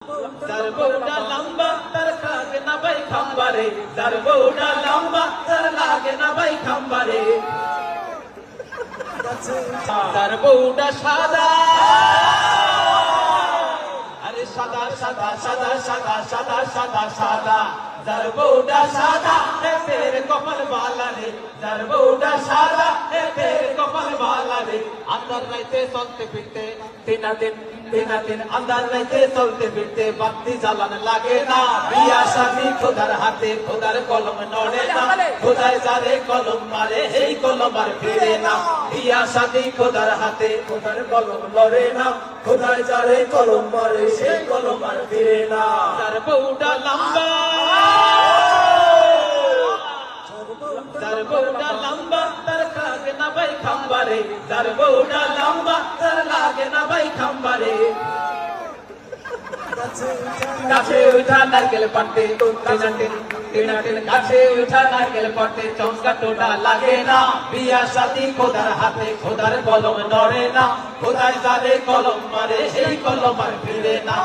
যার বউটা লম্বা তার লাগে না ভাই খাম্বারে, যার বউটা লম্বা তার লাগে না ভাই খাম্বারে। যার বউটা সাদা, আরে সাদা সাদা সাদা সাদা সাদা সাদা সাদা, যার বউটা সাদা তের কপাল বালা রে, যার বউটা সাদা তের কপাল বালা রে। আন্দার রাইতে চলতে ফিরতে দিন আন্দার রাইতে চলতে ফিরতে বাতি জ্বালান লাগে না। বিয়া শাদী খোদার হাতে, খোদার কলম নড়ে না, খোদায় যারে কলম মারে এই কলম আর ফিরে না। বিয়া শাদী খোদার হাতে, খোদার কলম নড়ে না, খোদায় যারে কলম মারে সেই কলম আর ফিরে না। যার বউটা লম্বা, যার বউটা লম্বা তার লাগে না ভাই খাম্বারে, যার বউটা লম্বা তার লাগে না ভাই খাম্বারে। গাছে উঠা নারকেল পাড়তে টিনাটিন, গাছে উঠা নারকেল পাড়তে চমকা টোটা লাগে না। বিয়া শাদী খোদার হাতে, খোদার কলম নড়ে না, খোদায় যারে কলম মারে সেই কলম আর ফিরে না।